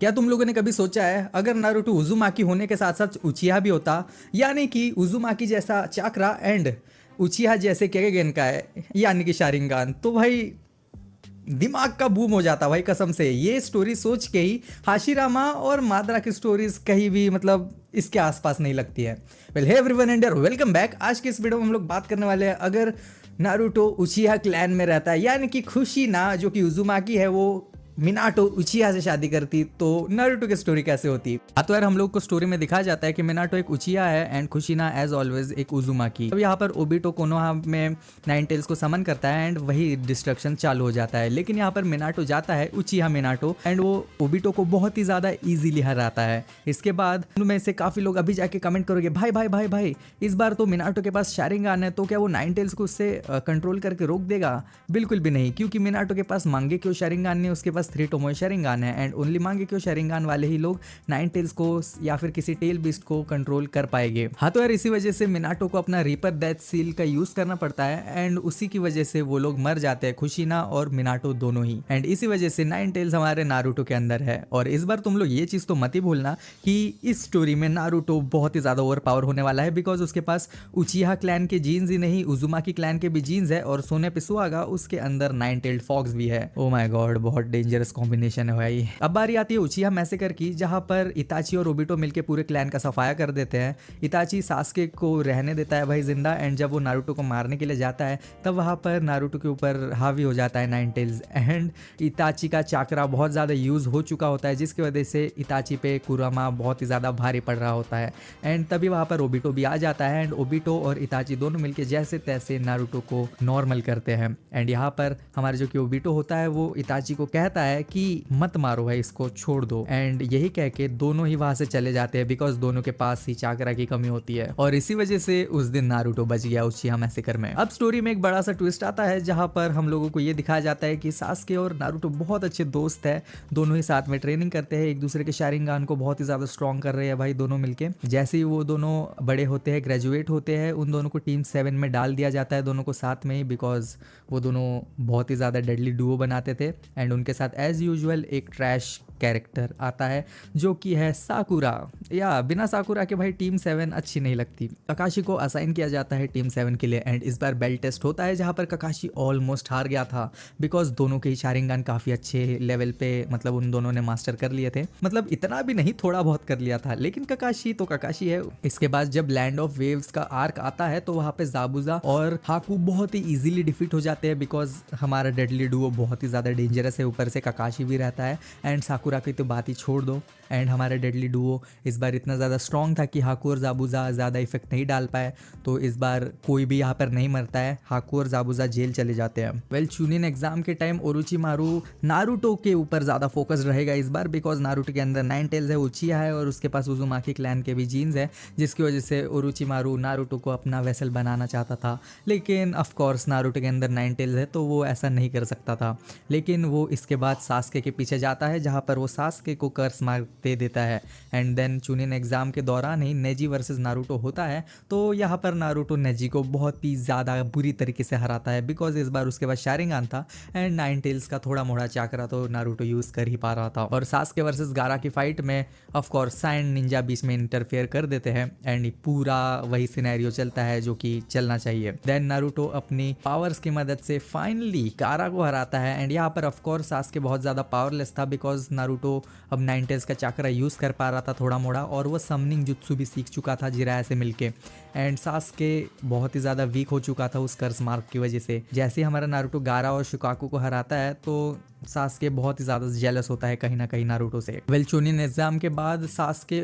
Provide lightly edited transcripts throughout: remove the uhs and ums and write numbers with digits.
क्या तुम लोगों ने कभी सोचा है अगर नारुतो उज़ुमाकी होने के साथ साथ उचिहा भी होता, यानी कि उज़ुमाकी जैसा चाक्रा एंड उचिहा जैसे केगेन का है यानी कि शारिंगान, तो भाई दिमाग का बूम हो जाता भाई कसम से। ये स्टोरी सोच के ही हाशिरामा और माद्रा की स्टोरीज कहीं भी मतलब इसके आसपास नहीं लगती है। Well hey everyone and welcome back. आज के इस वीडियो में हम लोग बात करने वाले हैं अगर नारुतो उचिहा क्लैन में रहता है, यानी कि खुशिना जो कि उज़ुमाकी है वो मिनाटो उचिहा से शादी करती, तो नारुतो की स्टोरी कैसे होती। तो यार हम लोग को स्टोरी में दिखाया जाता है कि मिनाटो एक उचिहा है एंड खुशिना एज ऑलवेज एक उज़ुमाकी। अब यहाँ पर ओबिटो कोनोहा में नाइन टेल्स को समन करता है एंड वही डिस्ट्रक्शन चालू हो जाता है, लेकिन यहाँ पर मिनाटो जाता है उचिहा मिनाटो एंड वो ओबिटो को बहुत ही ज्यादा इजीली हराता है। इसके बाद उनमें से काफी लोग अभी जाके कमेंट करोगे भाई भाई भाई भाई इस बार तो मिनाटो के पास शारिंगान है, तो क्या वो नाइन टेल्स को उससे कंट्रोल करके रोक देगा? बिल्कुल भी नहीं, क्योंकि मिनाटो के पास मांगे क्यों शारिंगान नहीं, उसके पास 3 टोमोए शारिंगान है एंड ओनली मांगे क्यों शारिंगान वाले ही लोग नाइन टेल्स को या फिर किसी टेल बीस्ट को कंट्रोल कर पाएंगे। हाँ तो यार इसी वजह से मिनाटो को अपना रीपर डेथ सील का यूज करना पड़ता है एंड उसी की वजह से वो लोग मर जाते हैं, खुशिना और मिनाटो दोनों ही। एंड इसी वजह से नाइन टेल्स हमारे नारुतो के अंदर है। और इस बार तुम लोग ये चीज तो मत ही भूलना कि इस स्टोरी में नारुतो बहुत ही ज्यादा ओवर पावर होने वाला है, बिकॉज उसके पास उचिहा क्लैन के जीन्स ही नहीं उज़ुमाकी क्लैन के भी जीन्स है और सोने पे सुहागा उसके अंदर नाइन टेल्ड फॉक्स भी है। ओ माय गॉड, बहुत डेंजरस कॉम्बिनेशन है भाई। अब बारी आती है उचिहा मैसेकर की, जहां पर इताची और ओबिटो मिलकर पूरे क्लैन का सफाया कर देते हैं। इताची सास्के को रहने देता है भाई जिंदा एंड जब वो नारुतो को मारने के लिए जाता है तब वहां पर नारुतो के ऊपर हावी हो जाता है नाइन टेल्स एंड इताची का चाकरा बहुत ज्यादा यूज हो चुका होता है, जिसकी वजह से इताची पे कुरामा बहुत ही ज्यादा भारी पड़ रहा होता है। एंड तभी वहां पर ओबिटो भी आ जाता है एंड ओबिटो और इताची दोनों मिलकर जैसे तैसे नारुतो को नॉर्मल करते हैं। एंड यहाँ पर हमारे जो कि ओबिटो होता है वो इताची को कहता है कि मत मारो भाई, इसको छोड़ दो। एंड यही कह के दोनों ही वहां से चले जाते हैं, बिकॉज दोनों के पास ही चाकरा की कमी होती है और इसी वजह से उस दिन नारुतो बच गया उचिहा मैसेकर में। अब स्टोरी में एक बड़ा सा ट्विस्ट आता है, जहां पर हम लोगों को ये दिखाया जाता है कि सास्के और नारुतो बहुत अच्छे दोस्त है, दोनों ही साथ में ट्रेनिंग करते हैं, एक दूसरे के शारिंगान को बहुत ही ज्यादा स्ट्रॉन्ग कर रहे हैं भाई दोनों मिलके। जैसे ही वो दोनों बड़े होते हैं, ग्रेजुएट होते हैं, उन दोनों को टीम 7 में डाल दिया जाता है, दोनों को साथ में ही, बिकॉज वो दोनों बहुत ही ज्यादा डेडली डुओ बनाते थे। एंड उनके साथ एज यूजुअल एक ट्रैश कैरेक्टर आता है जो कि है साकुरा। या बिना साकुरा के भाई टीम 7 अच्छी नहीं लगती। ककाशी को असाइन किया जाता है टीम 7 के लिए एंड इस बार बेल्ट टेस्ट होता है, जहां पर ककाशी ऑलमोस्ट हार गया था, बिकॉज दोनों के ही शारिंगान काफी अच्छे लेवल पे मतलब उन दोनों ने मास्टर कर लिए थे, मतलब इतना भी नहीं थोड़ा बहुत कर लिया था, लेकिन ककाशी तो ककाशी है। इसके बाद जब लैंड ऑफ वेव्स का आर्क आता है तो वहां पे जाबुजा और हाकू बहुत ही इजीली डिफीट हो जाते हैं, बिकॉज हमारा डेडली डुओ बहुत ही ज्यादा डेंजरस है, ऊपर से ककाशी भी रहता है एंड साकुरा की तो बात ही छोड़ दो। एंड हमारा डेडली डुओ इस बार इतना ज़्यादा स्ट्रॉन्ग था कि हाकू और जाबुजा ज़्यादा इफेक्ट नहीं डाल पाए, तो इस बार कोई भी यहाँ पर नहीं मरता है, हाकू और जाबुजा जेल चले जाते हैं। वेल चुनिन एग्जाम के टाइम ओरोचिमारू नारुतो के ऊपर ज़्यादा फोकस रहेगा इस बार, बिकॉज नारुतो के अंदर नाइन टेल्स है, उचिहा है और उसके पास उज़ुमाकी क्लैन के भी जीन्स है, जिसकी वजह से ओरोचिमारू नारुतो को अपना वेसल बनाना चाहता था, लेकिन ऑफकोर्स नारुतो के अंदर नाइन टेल्स है तो वो ऐसा नहीं कर सकता था। लेकिन वो इसके बाद सास्के के पीछे जाता है, जहाँ पर वो सास्के को कर्स मार्क दे देता है। एंड देन चुनिन एग्जाम के दौरान ही नेजी वर्सेस नारुतो होता है, तो यहाँ पर नारुतो नेजी को बहुत ही ज़्यादा बुरी तरीके से हराता है, बिकॉज इस बार उसके पास शारिंगान था एंड नाइन टेल्स का थोड़ा मोड़ा चाकरा तो नारुतो यूज़ कर ही पा रहा था। और सास्के वर्सेस गारा की फाइट में ऑफकोर्स साइन निंजा बीच में इंटरफेयर कर देते हैं एंड पूरा वही सिनेरियो चलता है जो कि चलना चाहिए। देन नारुतो अपनी पावर्स की मदद से फाइनली गारा को हराता है एंड यहाँ पर ऑफकोर्स सास्के बहुत ज़्यादा पावरलेस था, बिकॉज नारुतो अब नाइन टेल्स का चाकरा यूज़ कर पा रहा था थोड़ा मोड़ा और वो समनिंग जुत्सु भी सीख चुका था जिराया से मिलके। एंड सास्के बहुत ही ज़्यादा वीक हो चुका था उस कर्स मार्क की वजह से। जैसे ही हमारा नारुतो गारा और शिकाकू को हराता है तो सास्के बहुत ही ज़्यादा जेलस होता है कहीं ना कहीं नारुतो से। वेल चुनिन एग्जाम के बाद सास्के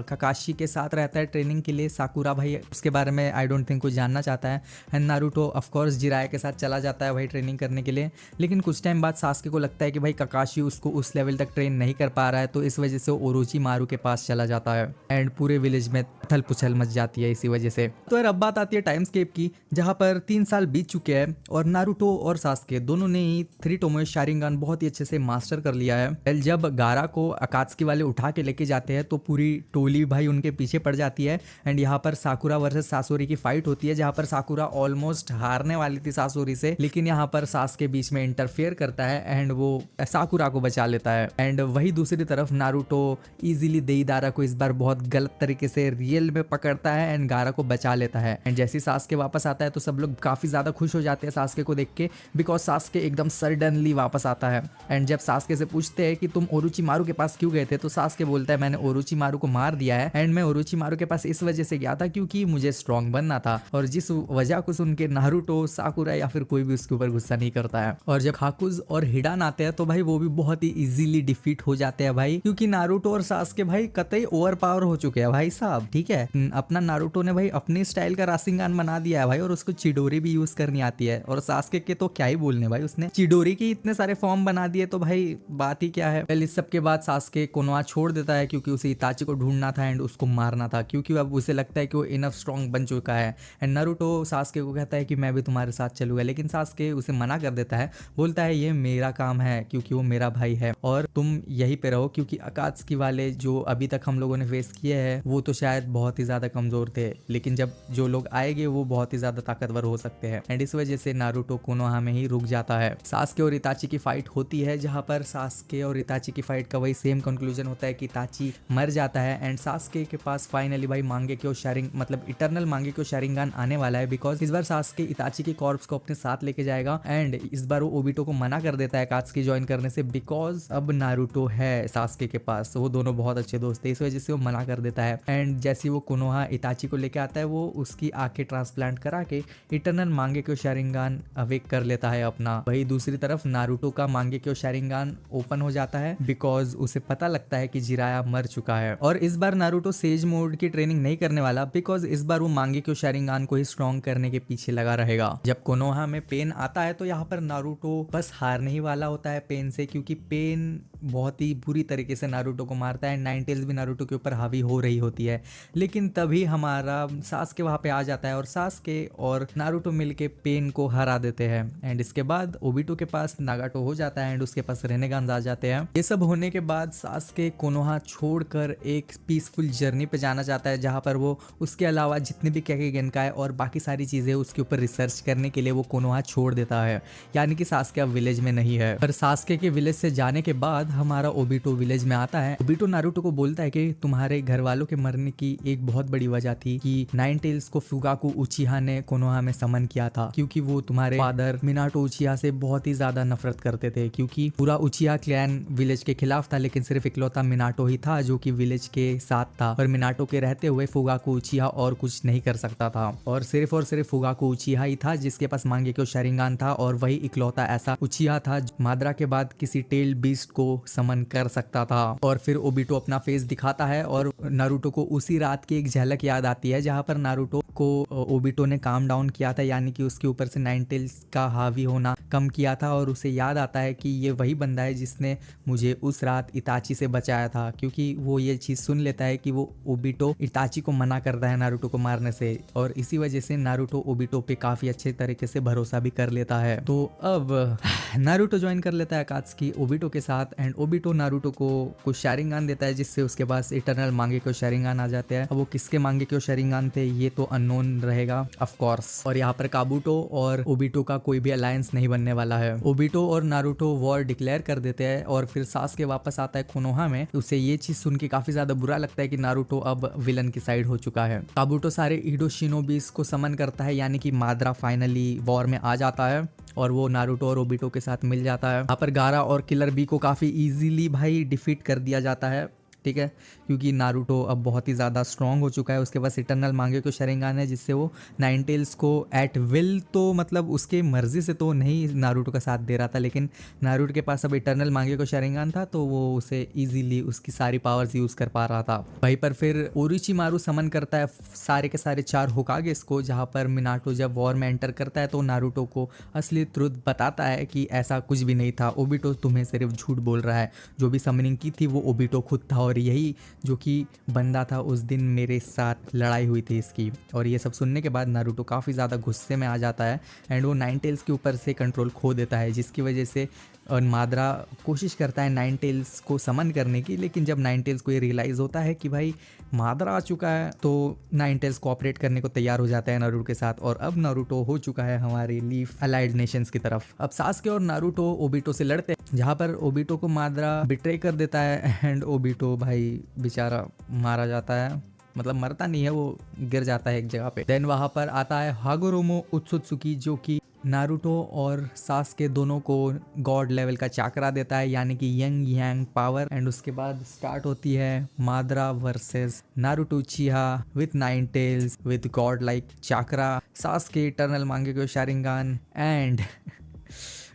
ककाशी के साथ रहता है ट्रेनिंग के लिए, साकुरा भाई उसके बारे में आई डोंट थिंक कुछ जानना चाहता है एंड नारुतो ऑफकोर्स जिराया के साथ चला जाता है भाई ट्रेनिंग करने के लिए। लेकिन कुछ टाइम बाद सास्के को लगता है कि भाई ककाशी उसको उस लेवल तक ट्रेन नहीं कर पा रहा है, तो इस वजह से ओरोचिमारू के पास चला जाता है एंड पूरे विलेज में उथल पुथल मच जाती है इसी वजह से। तो यार अब बात आती है टाइम स्केप की, जहाँ पर 3 साल बीत चुके हैं और नारुतो और सास्के दोनों ने ही 3 टोमोए शारिंगान बहुत बहुत ही अच्छे से मास्टर कर लिया है। वेल जब गारा को अकात्सुकी वाले उठा के लेके जाते हैं तो पूरी टोली भाई उनके पीछे पड़ जाती है एंड यहाँ पर साकुरा वर्सेस सासोरी की फाइट होती है, जहाँ पर साकुरा ऑलमोस्ट हारने वाली थी सासोरी से, लेकिन यहाँ पर सास्के बीच में इंटरफेयर करता है एंड वो साकुरा को बचा लेता है। एंड वही दूसरी तरफ नारुतो इजीली देईदारा को इस बार बहुत गलत तरीके से रियल में पकड़ता है एंड गारा को बचा लेता है। एंड जैसे सास्के वापस आता है तो सब लोग काफी ज्यादा खुश हो जाते हैं सास्के को देख के, बिकॉज सास्के एकदम सडनली वापस आता है। एंड जब सास्के से पूछते हैं कि तुम ओरोचिमारू के पास क्यों गए थे, तो सास्के बोलता है मैंने ओरोचिमारू को मार दिया है एंड मैं ओरोचिमारू के पास इस वजह से गया था क्योंकि मुझे स्ट्रांग बनना था, और जिस वजह को सुन के नारुतो, साकुरा या फिर कोई भी उसके ऊपर गुस्सा नहीं करता है। और जब खाकुज और हिडान आते हैं तो भाई वो भी बहुत ही इजीली डिफीट हो जाते हैं भाई, क्योंकि नारुतो और सास्के भाई कतई ओवर पावर हो चुके हैं भाई साहब। ठीक है, अपना नारुतो ने भाई अपनी स्टाइल का राशिंगान बना दिया है भाई, और उसको चिडोरी भी यूज करनी आती है, और सास्के के तो क्या ही बोलने भाई, उसने चिडोरी के इतने सारे फॉर्म बना दिए तो भाई बात ही क्या है। पहले इस सब के बाद सास्के कोनोहा छोड़ देता है क्योंकि उसे इताची को ढूंढना था एंड उसको मारना था, क्योंकि अब उसे लगता है कि वो इनफ स्ट्रॉन्ग बन चुका है। एंड नारुतो सास्के को कहता है कि मैं भी तुम्हारे साथ चलूंगा, लेकिन सास्के उसे मना कर देता है, बोलता है ये मेरा काम है क्योंकि वो मेरा भाई है और तुम यहीं पे रहो, क्योंकि अकात्सुकी वाले जो अभी तक हम लोगों ने फेस किए हैं वो तो शायद बहुत ही ज्यादा कमजोर थे, लेकिन जब जो लोग आएंगे वो बहुत ही ज्यादा ताकतवर हो सकते हैं। एंड इस वजह से नारुतो कोनोहा में ही रुक जाता है। सास्के और इताची की फाइट होती है, जहां पर सास्के और इताची की फाइट का वही सेम कंक्लूजन होता है कि इताची मर जाता है एंड सास्के के पास फाइनली भाई मांगेक्यो शारिंग मतलब इटर्नल मांगेक्यो शारिंगान आने वाला है, बिकॉज इस बार सास्के इताची के कॉर्प्स को अपने साथ लेके जाएगा एंड इस बार वो ओबिटो को मना कर देता है अकात्सुकी ज्वाइन करने से, बिकॉज अब नारुतो है सास्के के पास, वो दोनों बहुत अच्छे दोस्त है, इस वजह से वो मना कर देता है। एंड जैसे वो कोनोहा इताची को लेके आता है वो उसकी आंखें ट्रांसप्लांट करा के इटर्नल मांगेक्यो शारिंगान अवेक कर लेता है अपना। वही दूसरी तरफ नारुतो का मांगेक्यो शारिंगान ओपन हो जाता है बिकॉज उसे पता लगता है कि जिराया मर चुका है, और इस बार नारुतो सेज मोड की ट्रेनिंग नहीं करने वाला, बिकॉज इस बार वो मांगेक्यो शारिंगान को ही स्ट्रॉन्ग करने के पीछे लगा रहेगा। जब कोनोहा में पेन आता है तो यहाँ पर नारुतो बस हारने ही वाला होता है पेन से, क्योंकि पेन बहुत ही बुरी तरीके से नारुतो को मारता है, नाइन टेल्स भी नारुतो के ऊपर हावी हो रही होती है, लेकिन तभी हमारा सास्के वहां पे आ जाता है और सास्के और नारुतो मिलके पेन को हरा देते हैं। एंड इसके बाद ओबिटो के पास नागाटो हो जाता है एंड उसके पास रेनेगान्स आ जाते हैं। ये सब होने के बाद सास्के कोनोहा छोड़कर एक पीसफुल जर्नी पे जाना चाहता है, जहां पर वो उसके अलावा जितने भी केके गेनकाई और बाकी सारी चीजें उसके ऊपर रिसर्च करने के लिए वो कोनोहा छोड़ देता है, यानी कि सास्के अब विलेज में नहीं है। पर सास्के के विलेज से जाने के बाद हमारा ओबिटो विलेज में आता है। ओबिटो नारुतो को बोलता है कि तुम्हारे घर वालों के मरने की एक बहुत बड़ी वजह थी कि नाइन टेल्स को फुगाकू उचिहा ने कोनोहा में समन किया था, क्योंकि वो तुम्हारे फादर मिनाटो उचिहा से बहुत ही ज्यादा नफरत करते थे, क्योंकि पूरा उचिहा क्लैन विलेज के खिलाफ था, लेकिन सिर्फ इकलौता मिनाटो ही था जो कि विलेज के साथ था, और मिनाटो के रहते हुए फुगाकू उचिहा और कुछ नहीं कर सकता था, और सिर्फ फुगाकू उचिहा ही था जिसके पास मांगेक्यो शारिंगान था, और वही इकलौता ऐसा उचिहा था माद्रा के बाद किसी टेल बीस्ट को समन कर सकता था। और फिर ओबिटो अपना फेस दिखाता है और नारुतो को उसी रात की एक झलक याद आती है जहां पर नारुतो को ओबिटो ने काम डाउन किया था, यानी कि उसके ऊपर से नाइन टेल्स का हावी होना कम किया था, और उसे याद आता है कि ये वही बंदा है जिसने मुझे उस रात इताची से बचाया था, क्योंकि वो ये चीज सुन लेता है कि वो ओबिटो इताची को मना करता है नारुतो को मारने से, और इसी वजह से नारुतो ओबिटो पे काफी अच्छे तरीके से भरोसा भी कर लेता है। तो अब नारुतो ज्वाइन कर लेता है अकात्सुकी ओबिटो के साथ एंड ओबिटो नारुतो को कुछ शारिंगान देता है जिससे उसके पास इटर्नल मांगेक्यो शारिंगान आ जाते हैं। अब वो किसके मांगेक्यो शारिंगान थे ये तो अननोन रहेगा ऑफ कोर्स, और यहाँ पर काबुटो और ओबिटो का कोई भी अलायंस नहीं बनने वाला है। ओबिटो और नारुतो वॉर डिक्लेयर कर देते हैं और फिर सास्के वापस आता है कोनोहा में। उसे ये चीज सुन के काफी ज्यादा बुरा लगता है कि नारुतो अब विलन की साइड हो चुका है। काबुटो सारे ईडो शिनोबीस को समन करता है, यानी कि माद्रा फाइनली वॉर में आ जाता है और वो नारुतो और ओबिटो के साथ मिल जाता है। यहाँ पर गारा और किलर बी को काफी इजीली भाई डिफीट कर दिया जाता है, ठीक है, क्योंकि नारुतो अब बहुत ही ज़्यादा स्ट्रॉन्ग हो चुका है, उसके पास इटर्नल मांगेक्यो शारिंगान है जिससे वो नाइन टेल्स को एट विल, तो मतलब उसके मर्जी से तो नहीं नारुतो का साथ दे रहा था, लेकिन नारुतो के पास अब इटर्नल मांगेक्यो शारिंगान था तो वो उसे इजीली उसकी सारी पावर्स यूज कर पा रहा था। वहीं पर फिर ओरोचिमारू समन करता है सारे के सारे 4 होकागेस को, जहाँ पर मिनाटो जब वॉर में एंटर करता है तो नारुतो को असली ट्रुथ बताता है कि ऐसा कुछ भी नहीं था, ओबिटो तुम्हें सिर्फ झूठ बोल रहा है, जो भी समनिंग की थी वो ओबिटो खुद था, और यही जो कि बंदा था उस दिन मेरे साथ लड़ाई हुई थी इसकी। और ये सब सुनने के बाद नारुतो काफ़ी ज़्यादा गुस्से में आ जाता है एंड वो नाइन टेल्स के ऊपर से कंट्रोल खो देता है, जिसकी वजह से और माद्रा कोशिश करता है नाइन टेल्स को समन करने की, लेकिन जब नाइन टेल्स को ये रियलाइज़ होता है कि भाई माद्रा आ चुका है तो नाइन टेल्स कोऑपरेट करने को तैयार हो जाता है नारुतो के साथ। और अब नारुतो हो चुका है हमारे लीफ अलाइड नेशंस की तरफ। अब सास्के और नारुतो ओबिटो से लड़ते हैं, जहाँ पर ओबिटो को माद्रा बिट्रे कर देता है एंड ओबिटो भाई बेचारा मारा जाता है, मतलब मरता नहीं है, वो गिर जाता है एक जगह पे। देन वहाँ पर आता है हागोरोमो उत्सुत्सुकी, जो कि नारुतो और सास्के दोनों को गॉड लेवल का चाकरा देता है, यानी कि यंग यांग पावर। एंड उसके बाद स्टार्ट होती है Madara versus Naruto Uchiha with nine tails with god like chakra, Sasuke eternal Mangekyo Sharingan and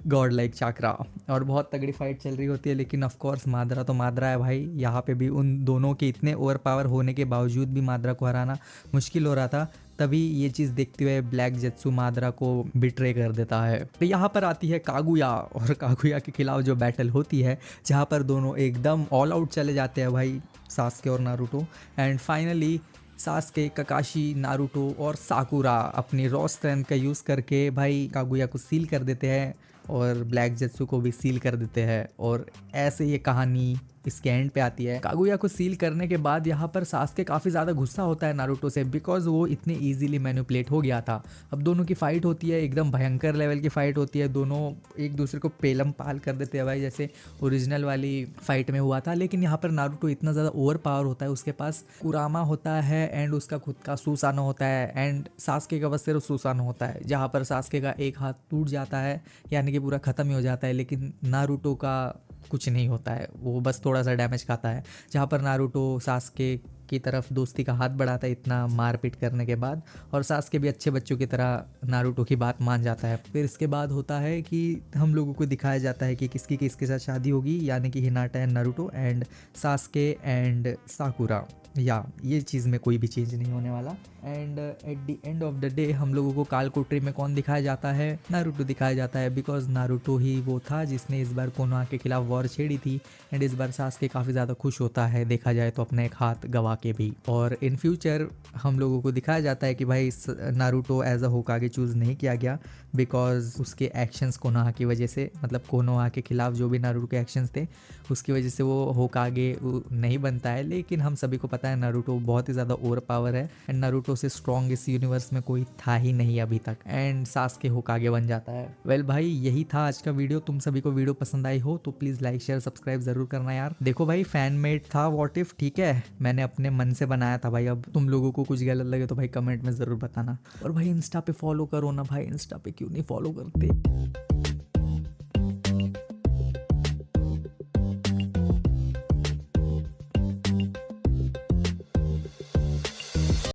god like chakra. और बहुत तगड़ी फाइट चल रही होती है, लेकिन ऑफ कोर्स माद्रा तो माद्रा है भाई। यहाँ पे भी उन दोनों के इतने ओवर पावर होने के बावजूद भी माद्रा को हराना मुश्किल हो रहा था। तभी ये चीज़ देखते हुए ब्लैक जेत्सु माद्रा को बिट्रे कर देता है। तो यहाँ पर आती है कागुया, और कागुया के खिलाफ जो बैटल होती है, जहाँ पर दोनों एकदम ऑल आउट चले जाते हैं भाई, सास्के और Naruto. And finally Sasuke, ककाशी, Naruto और साकुरा अपनी रॉ स्ट्रेंथ का यूज़ करके भाई कागुया को सील कर देते हैं और ब्लैक जेत्सु को भी सील कर देते हैं। और ऐसे ये कहानी इसके एंड पे आती है। कागुया को सील करने के बाद यहाँ पर सास्के काफ़ी ज़्यादा गुस्सा होता है नारुतो से, बिकॉज वो इतने इजीली मैनिपुलेट हो गया था। अब दोनों की फाइट होती है, एकदम भयंकर लेवल की फाइट होती है, दोनों एक दूसरे को पेलम पाल कर देते हैं भाई, जैसे ओरिजिनल वाली फाइट में हुआ था। लेकिन यहाँ पर नारुतो इतना ज़्यादा ओवर पावर होता है, उसके पास कुरामा होता है एंड उसका खुद का सुसानो होता है, एंड सास्के का बस सिर्फ सुसानो होता है, जहाँ पर सास्के का एक हाथ टूट जाता है, यानी कि पूरा ख़त्म ही हो जाता है। लेकिन नारुतो का कुछ नहीं होता है, वो बस थोड़ा सा डैमेज खाता है। जहाँ पर नारुतो सास्के की तरफ दोस्ती का हाथ बढ़ाता है इतना मारपीट करने के बाद, और सास्के भी अच्छे बच्चों की तरह नारुतो की बात मान जाता है। फिर इसके बाद होता है कि हम लोगों को दिखाया जाता है कि किसकी किसके साथ शादी होगी, यानी कि Hinata and Naruto and Sasuke and साकुरा। या ये चीज़ में कोई भी चेंज नहीं होने वाला। And at the end of the day हम लोगों को कालकोटरी में कौन दिखाया जाता है? नारुतो दिखाया जाता है, बिकॉज नारुतो ही वो था जिसने इस बार कोनोहा के खिलाफ वॉर छेड़ी थी। एंड इस बार सास्के काफ़ी ज़्यादा खुश होता है, देखा जाए तो अपने एक हाथ गवा के भी। और इन फ्यूचर हम लोगों को दिखाया जाता है कि भाई Naruto as a Hokage choose नहीं किया गया, बिकॉज उसके एक्शंस कोनोहा की वजह से, मतलब कोनोहा के खिलाफ जो भी नारुतो के एक्शंस थे उसकी वजह से वो होकागे नहीं बनता है। लेकिन हम सभी को पता है नारुतो बहुत ही ज़्यादा ओवर पावर है, एंड नारुतो से स्ट्रॉन्ग इस यूनिवर्स में कोई था ही नहीं अभी तक, एंड सास्के होकागे बन जाता है। वेल भाई, यही था आज का वीडियो। तुम सभी को वीडियो पसंद आई हो तो प्लीज़ लाइक शेयर सब्सक्राइब ज़रूर करना यार। देखो भाई, फैन मेड था व्हाट इफ, ठीक है, मैंने अपने मन से बनाया था भाई। अब तुम लोगों को कुछ गलत लगे तो भाई कमेंट में ज़रूर बताना। और भाई इंस्टा पे फॉलो करो ना भाई, इंस्टा पे क्यों नहीं फॉलो करते?